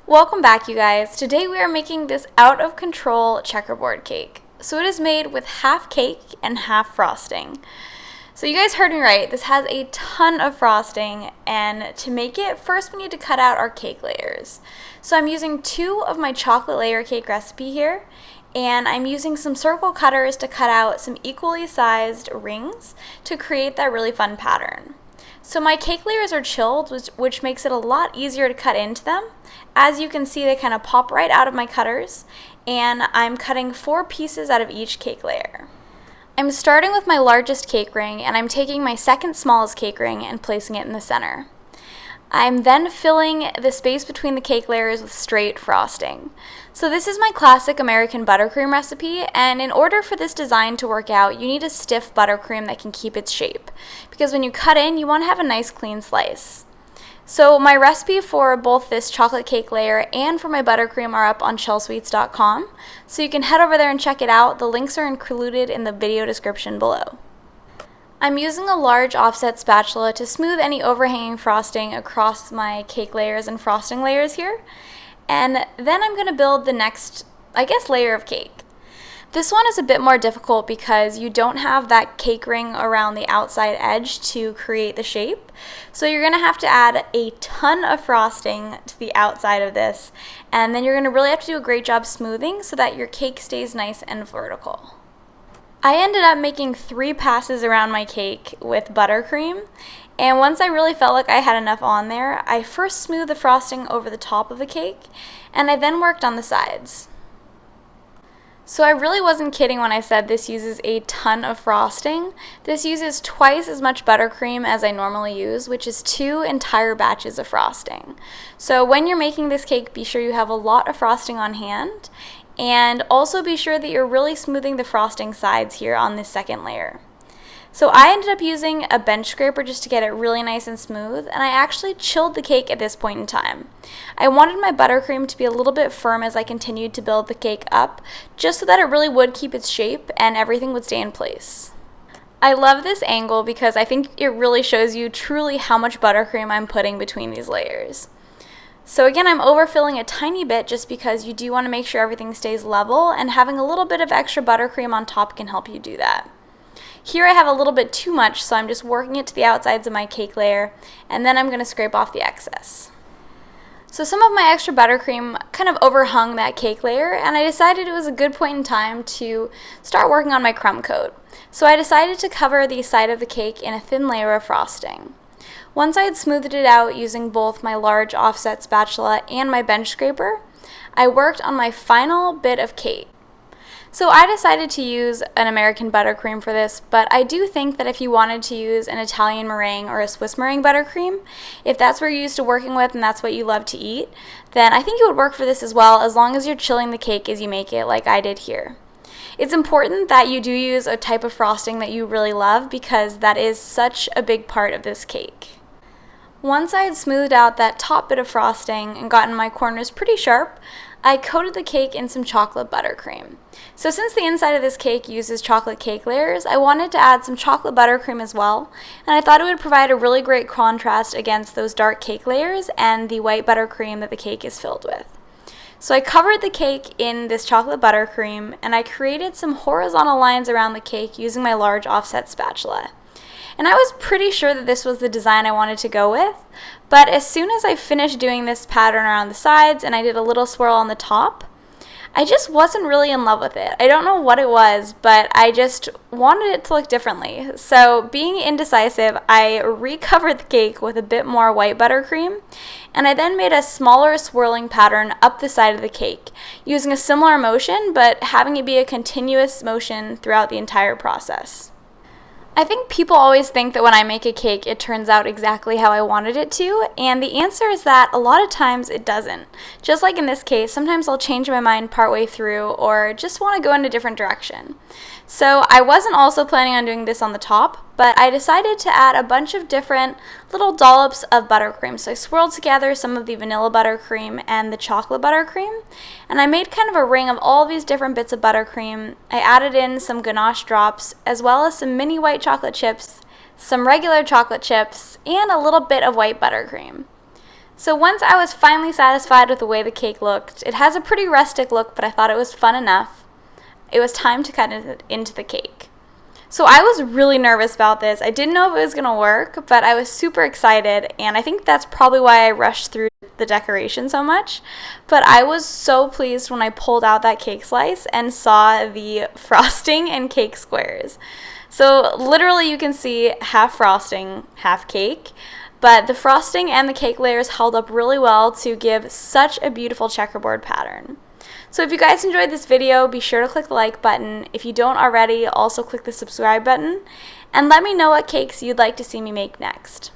Welcome back, you guys. Today we are making this out of control checkerboard cake. So it is made with half cake and half frosting. So you guys heard me right, this has a ton of frosting, and to make it, first we need to cut out our cake layers. So I'm using 2 of my chocolate layer cake recipe here, and I'm using some circle cutters to cut out some equally sized rings to create that really fun pattern. So my cake layers are chilled, which makes it a lot easier to cut into them. As you can see, they kind of pop right out of my cutters, and I'm cutting 4 pieces out of each cake layer. I'm starting with my largest cake ring, and I'm taking my second smallest cake ring and placing it in the center. I'm then filling the space between the cake layers with straight frosting. So this is my classic American buttercream recipe, and in order for this design to work out, you need a stiff buttercream that can keep its shape, because when you cut in, you want to have a nice clean slice. So my recipe for both this chocolate cake layer and for my buttercream are up on Chelsweets.com, so you can head over there and check it out. The links are included in the video description below. I'm using a large offset spatula to smooth any overhanging frosting across my cake layers and frosting layers here. And then I'm going to build the next, layer of cake. This one is a bit more difficult because you don't have that cake ring around the outside edge to create the shape. So you're going to have to add a ton of frosting to the outside of this. And then you're going to really have to do a great job smoothing so that your cake stays nice and vertical. I ended up making 3 passes around my cake with buttercream, and once I really felt like I had enough on there, I first smoothed the frosting over the top of the cake, and I then worked on the sides. So I really wasn't kidding when I said this uses a ton of frosting. This uses twice as much buttercream as I normally use, which is 2 entire batches of frosting. So when you're making this cake, be sure you have a lot of frosting on hand, and also be sure that you're really smoothing the frosting sides here on this second layer. So I ended up using a bench scraper just to get it really nice and smooth, and I actually chilled the cake at this point in time. I wanted my buttercream to be a little bit firm as I continued to build the cake up, just so that it really would keep its shape and everything would stay in place. I love this angle because I think it really shows you truly how much buttercream I'm putting between these layers. So again, I'm overfilling a tiny bit just because you do want to make sure everything stays level, and having a little bit of extra buttercream on top can help you do that. Here I have a little bit too much, so I'm just working it to the outsides of my cake layer, and then I'm going to scrape off the excess. So some of my extra buttercream kind of overhung that cake layer, and I decided it was a good point in time to start working on my crumb coat. So I decided to cover the side of the cake in a thin layer of frosting. Once I had smoothed it out using both my large offset spatula and my bench scraper, I worked on my final bit of cake. So I decided to use an American buttercream for this, but I do think that if you wanted to use an Italian meringue or a Swiss meringue buttercream, if that's what you're used to working with and that's what you love to eat, then I think it would work for this as well, as long as you're chilling the cake as you make it like I did here. It's important that you do use a type of frosting that you really love, because that is such a big part of this cake. Once I had smoothed out that top bit of frosting and gotten my corners pretty sharp, I coated the cake in some chocolate buttercream. So since the inside of this cake uses chocolate cake layers, I wanted to add some chocolate buttercream as well, and I thought it would provide a really great contrast against those dark cake layers and the white buttercream that the cake is filled with. So I covered the cake in this chocolate buttercream, and I created some horizontal lines around the cake using my large offset spatula. And I was pretty sure that this was the design I wanted to go with, but as soon as I finished doing this pattern around the sides and I did a little swirl on the top, I just wasn't really in love with it. I don't know what it was, but I just wanted it to look differently. So being indecisive, I recovered the cake with a bit more white buttercream, and I then made a smaller swirling pattern up the side of the cake, using a similar motion, but having it be a continuous motion throughout the entire process. I think people always think that when I make a cake, it turns out exactly how I wanted it to, and the answer is that a lot of times it doesn't. Just like in this case, sometimes I'll change my mind partway through or just want to go in a different direction. So I wasn't also planning on doing this on the top, but I decided to add a bunch of different little dollops of buttercream. So I swirled together some of the vanilla buttercream and the chocolate buttercream, and I made kind of a ring of all these different bits of buttercream. I added in some ganache drops, as well as some mini white chocolate chips, some regular chocolate chips, and a little bit of white buttercream. So once I was finally satisfied with the way the cake looked, it has a pretty rustic look, but I thought it was fun enough. It was time to cut it into the cake. So I was really nervous about this. I didn't know if it was going to work, but I was super excited, and I think that's probably why I rushed through the decoration so much. But I was so pleased when I pulled out that cake slice and saw the frosting and cake squares. So literally you can see half frosting, half cake, but the frosting and the cake layers held up really well to give such a beautiful checkerboard pattern. So if you guys enjoyed this video, be sure to click the like button. If you don't already, also click the subscribe button. And let me know what cakes you'd like to see me make next.